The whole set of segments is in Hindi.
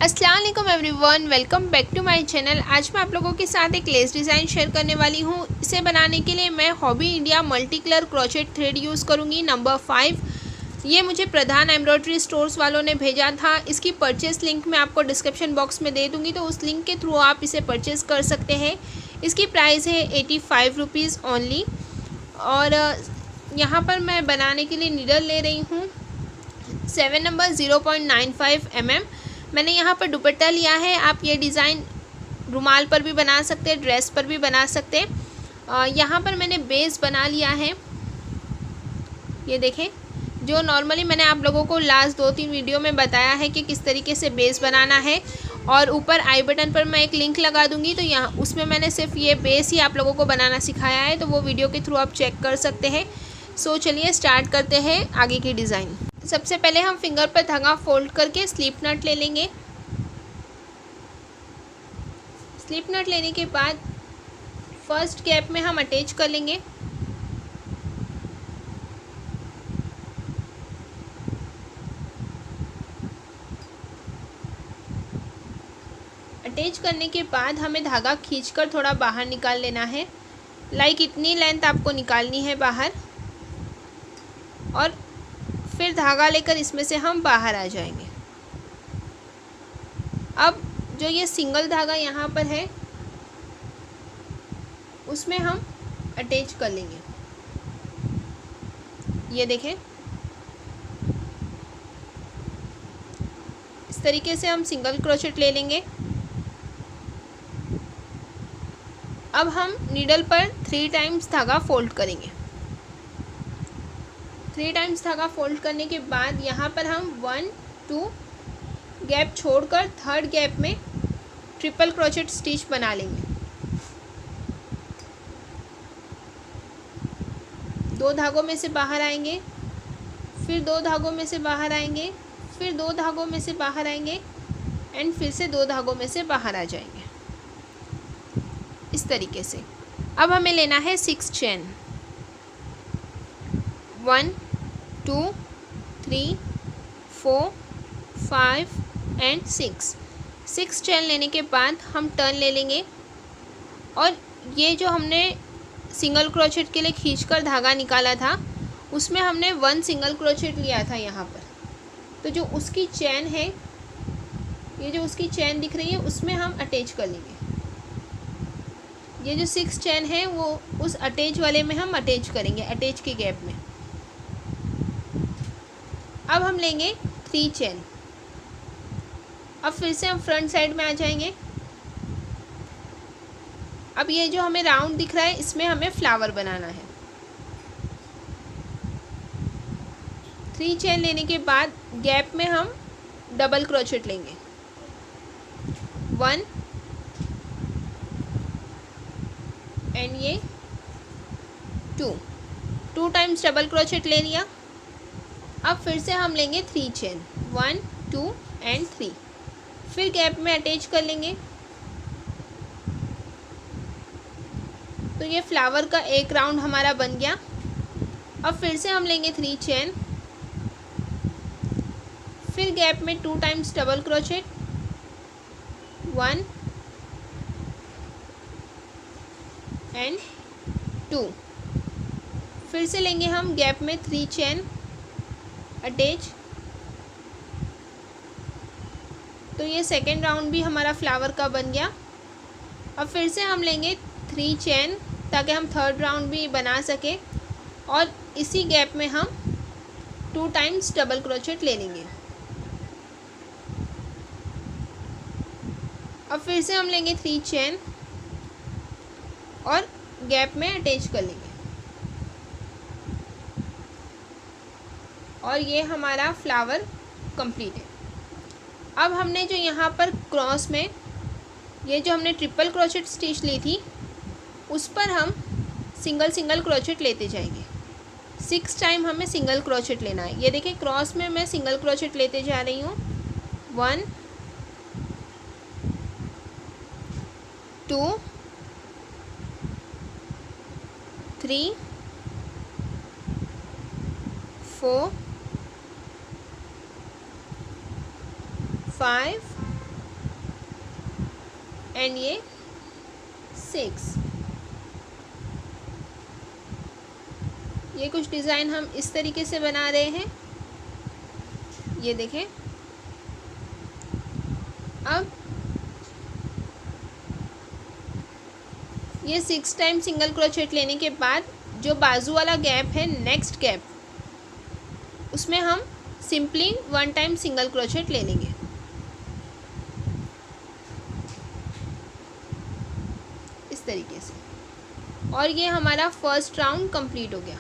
अस्सलाम वालेकुम everyone, welcome back to my channel. आज मैं आप लोगों के साथ एक लेस डिज़ाइन शेयर करने वाली हूँ। इसे बनाने के लिए मैं hobby India multi colour crochet thread use करूँगी नंबर 5। ये मुझे प्रधान एम्ब्रॉयडरी स्टोर्स वालों ने भेजा था। इसकी परचेस लिंक मैं आपको डिस्क्रिप्शन बॉक्स में दे दूँगी, तो उस लिंक के थ्रू आप इसे परचेस कर सकते हैं। इसकी प्राइस है 85 रुपीज़ ओनली। और यहाँ पर मैं बनाने के लिए नीडल ले रही हूँ 7 नंबर 0.95 mm। मैंने यहाँ पर दुपट्टा लिया है। आप ये डिज़ाइन रुमाल पर भी बना सकते हैं, ड्रेस पर भी बना सकते हैं। यहाँ पर मैंने बेस बना लिया है, ये देखें। जो नॉर्मली मैंने आप लोगों को लास्ट 2-3 वीडियो में बताया है कि किस तरीके से बेस बनाना है, और ऊपर आई बटन पर मैं एक लिंक लगा दूंगी, तो यहाँ उसमें मैंने सिर्फ ये बेस ही आप लोगों को बनाना सिखाया है, तो वो वीडियो के थ्रू आप चेक कर सकते हैं। सो चलिए स्टार्ट करते हैं आगे की डिज़ाइन। सबसे पहले हम फिंगर पर धागा फोल्ड करके स्लिप नट ले लेंगे। स्लिप नट लेने के बाद फर्स्ट गैप में हम अटैच कर लेंगे। अटैच करने के बाद हमें धागा खींचकर थोड़ा बाहर निकाल लेना है। लाइक इतनी लेंथ आपको निकालनी है बाहर, और फिर धागा लेकर इसमें से हम बाहर आ जाएंगे। अब जो ये सिंगल धागा यहाँ पर है उसमें हम अटैच कर लेंगे, ये देखें। इस तरीके से हम सिंगल क्रोचेट ले लेंगे। अब हम नीडल पर 3 टाइम्स धागा फोल्ड करेंगे। 3 टाइम्स धागा फोल्ड करने के बाद यहाँ पर हम 1-2 गैप छोड़कर थर्ड गैप में ट्रिपल क्रोचेट स्टिच बना लेंगे। 2 धागों में से बाहर आएंगे, फिर 2 धागों में से बाहर आएंगे, फिर 2 धागों में से बाहर आएंगे, एंड फिर से 2 धागों में से बाहर आ जाएंगे, इस तरीके से। अब हमें लेना है 6 चेन। 1 2 3 4 5 एंड 6 चेन लेने के बाद हम टर्न ले लेंगे, और ये जो हमने सिंगल क्रोचेट के लिए खींचकर धागा निकाला था उसमें हमने 1 सिंगल क्रोचेट लिया था यहाँ पर। तो जो उसकी चेन है, ये जो उसकी चेन दिख रही है, उसमें हम अटैच कर लेंगे। ये जो 6 चेन है वो उस अटैच वाले में हम अटैच करेंगे, अटैच के गैप में। अब हम लेंगे 3 चेन। अब फिर से हम फ्रंट साइड में आ जाएंगे। अब ये जो हमें राउंड दिख रहा है इसमें हमें फ्लावर बनाना है। 3 चेन लेने के बाद गैप में हम डबल क्रोचेट लेंगे। 1 एंड ये 2 टाइम्स डबल क्रोचेट ले लिया। अब फिर से हम लेंगे 3 चेन, 1 2 एंड 3, फिर गैप में अटैच कर लेंगे। तो ये फ्लावर का एक राउंड हमारा बन गया। अब फिर से हम लेंगे 3 चेन, फिर गैप में 2 टाइम्स डबल क्रोचेट, 1 एंड 2, फिर से लेंगे हम गैप में 3 चेन अटैच। तो ये सेकेंड राउंड भी हमारा फ्लावर का बन गया। अब फिर से हम लेंगे 3 चेन ताकि हम थर्ड राउंड भी बना सके, और इसी गैप में हम 2 टाइम्स डबल क्रोचेट ले लेंगे। अब फिर से हम लेंगे 3 चेन और गैप में अटैच कर लेंगे, और ये हमारा फ्लावर कंप्लीट है। अब हमने जो यहाँ पर क्रॉस में ये जो हमने ट्रिपल क्रोचेट स्टिच ली थी उस पर हम सिंगल क्रोचेट लेते जाएंगे। 6 टाइम हमें सिंगल क्रोचेट लेना है। ये देखिए क्रॉस में मैं सिंगल क्रोचेट लेते जा रही हूँ। 1 2 3 4 5 एंड ये 6। ये कुछ डिज़ाइन हम इस तरीके से बना रहे हैं, ये देखें। अब ये 6 टाइम सिंगल क्रोचेट लेने के बाद जो बाजू वाला गैप है, नेक्स्ट गैप, उसमें हम सिंपली 1 टाइम सिंगल क्रोचेट ले लेंगे। इस तरीके से। और ये हमारा फर्स्ट राउंड कंप्लीट हो गया।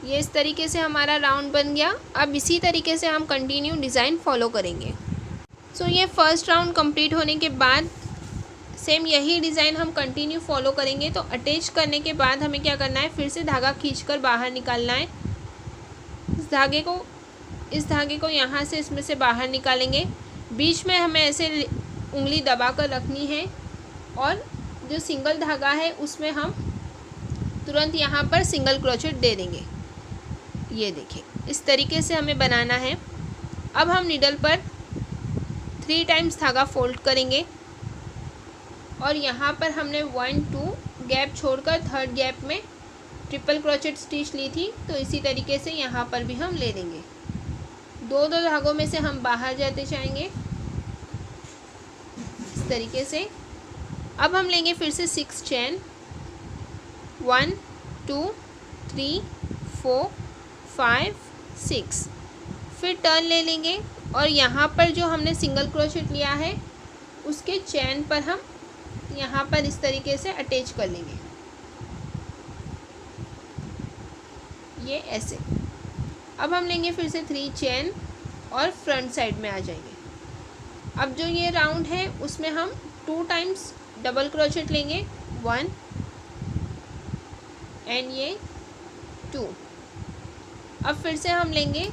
ये इस तरीके से हमारा राउंड बन गया। अब इसी तरीके से हम कंटिन्यू डिज़ाइन फॉलो करेंगे। सो ये फर्स्ट राउंड कंप्लीट होने के बाद सेम यही डिज़ाइन हम कंटिन्यू फॉलो करेंगे। तो अटैच करने के बाद हमें क्या करना है, फिर से धागा खींचकर बाहर निकालना है। इस धागे को यहाँ से इसमें से बाहर निकालेंगे। बीच में हमें ऐसे उंगली दबा कर रखनी है और जो सिंगल धागा है उसमें हम तुरंत यहाँ पर सिंगल क्रोचेट दे देंगे। ये देखिए, इस तरीके से हमें बनाना है। अब हम नीडल पर 3 टाइम्स धागा फोल्ड करेंगे और यहाँ पर हमने 1 2 गैप छोड़कर थर्ड गैप में ट्रिपल क्रोचेट स्टिच ली थी, तो इसी तरीके से यहाँ पर भी हम ले लेंगे। दो धागों में से हम बाहर जाते जाएंगे इस तरीके से। अब हम लेंगे फिर से 6 चेन, 1 2 3 4 5 6। फिर टर्न ले लेंगे और यहाँ पर जो हमने सिंगल क्रोचेट लिया है उसके चेन पर हम यहाँ पर इस तरीके से अटैच कर लेंगे, ये ऐसे। अब हम लेंगे फिर से 3 चेन और फ्रंट साइड में आ जाएंगे। अब जो ये राउंड है उसमें हम 2 टाइम्स डबल क्रोचेट लेंगे, 1 एंड ये 2। अब फिर से हम लेंगे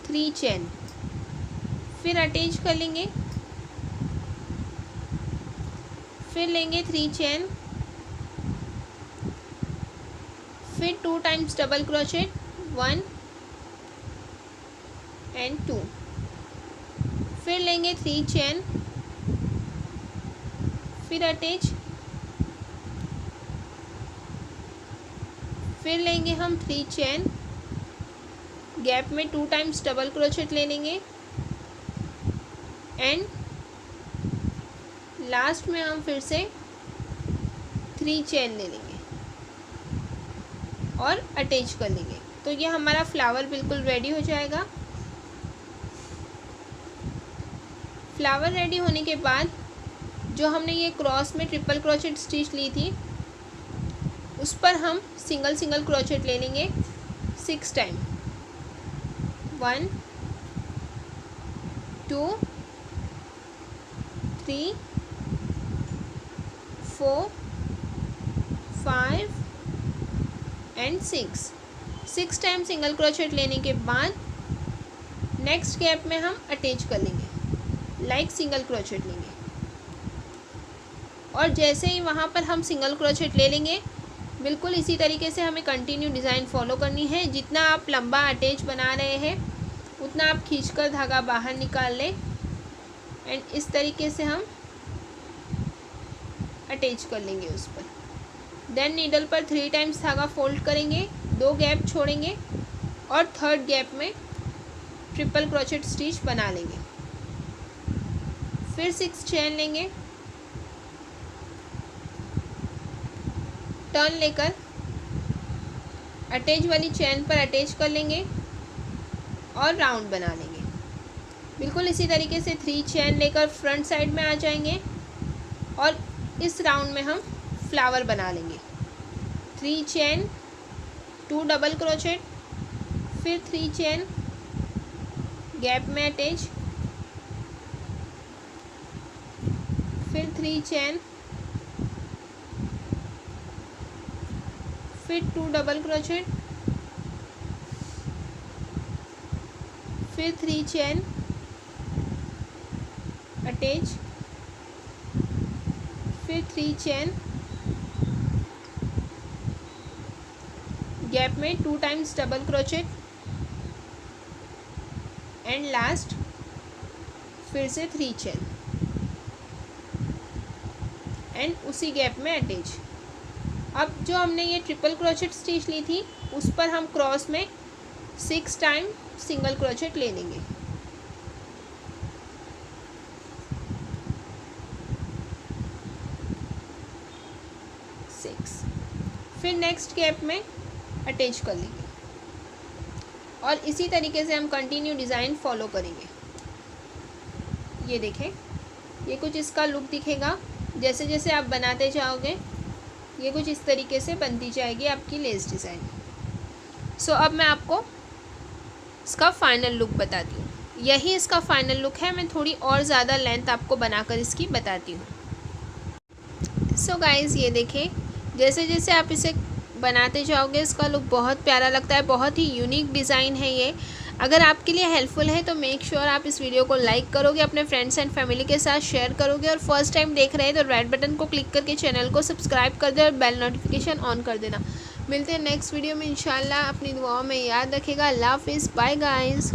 3 चेन, फिर अटैच कर लेंगे, फिर लेंगे 3 चेन, फिर 2 टाइम्स डबल क्रोचेट, 1 एंड 2। फिर लेंगे 3 चेन, फिर अटैच, फिर लेंगे हम 3 चेन, गैप में 2 टाइम्स डबल क्रोचेट ले लेंगे एंड लास्ट में हम फिर से 3 चेन ले लेंगे और अटैच कर लेंगे। तो ये हमारा फ्लावर बिल्कुल रेडी हो जाएगा। फ्लावर रेडी होने के बाद जो हमने ये क्रॉस में ट्रिपल क्रोचेट स्टिच ली थी उस पर हम सिंगल क्रोचेट ले लेंगे 6 time, 1 2 3 4 5 and 6 time single crochet लेने के बाद नेक्स्ट गैप में हम अटैच कर लेंगे, लाइक सिंगल क्रोचेट लेंगे। और जैसे ही वहाँ पर हम सिंगल क्रोचेट ले लेंगे, बिल्कुल इसी तरीके से हमें कंटिन्यू डिज़ाइन फॉलो करनी है। जितना आप लंबा अटैच बना रहे हैं उतना आप खींचकर धागा बाहर निकाल लें एंड इस तरीके से हम अटैच कर लेंगे उस पर। देन नीडल पर 3 टाइम्स धागा फोल्ड करेंगे, 2 गैप छोड़ेंगे और थर्ड गैप में ट्रिपल क्रोचेट स्टिच बना लेंगे। फिर 6 चेन लेंगे, टर्न लेकर अटैच वाली चेन पर अटैच कर लेंगे और राउंड बना लेंगे। बिल्कुल इसी तरीके से 3 चेन लेकर फ्रंट साइड में आ जाएंगे और इस राउंड में हम फ्लावर बना लेंगे। 3 चेन, 2 डबल क्रोचेट, फिर 3 चेन, गैप में अटैच, फिर 3 चेन, फिर 2 डबल क्रोचेट, फिर 3 चेन, अटैच, फिर 3 चेन, गैप में 2 times double crochet and last फिर से 3 चेन। एंड उसी गैप में अटैच। अब जो हमने ये ट्रिपल क्रोचेट स्टिच ली थी उस पर हम क्रॉस में 6 टाइम सिंगल क्रोचेट ले लेंगे। फिर नेक्स्ट गैप में अटैच कर लेंगे और इसी तरीके से हम कंटिन्यू डिज़ाइन फॉलो करेंगे। ये देखें, ये कुछ इसका लुक दिखेगा। जैसे जैसे आप बनाते जाओगे ये कुछ इस तरीके से बनती जाएगी आपकी लेस डिज़ाइन। सो अब मैं आपको इसका फाइनल लुक बताती हूँ। यही इसका फाइनल लुक है। मैं थोड़ी और ज़्यादा लेंथ आपको बनाकर इसकी बताती हूँ। सो गाइज़ ये देखें, जैसे जैसे आप इसे बनाते जाओगे इसका लुक बहुत प्यारा लगता है। बहुत ही यूनिक डिज़ाइन है ये। अगर आपके लिए हेल्पफुल है तो मेक श्योर आप इस वीडियो को लाइक करोगे, अपने फ्रेंड्स एंड फैमिली के साथ शेयर करोगे और फर्स्ट टाइम देख रहे हैं तो रेड बटन को क्लिक करके चैनल को सब्सक्राइब कर दे और बेल नोटिफिकेशन ऑन कर देना। मिलते हैं नेक्स्ट वीडियो में इंशाल्लाह। अपनी दुआओं में याद रखेगा। अल्लाह हाफिज़, बाय गाइज़।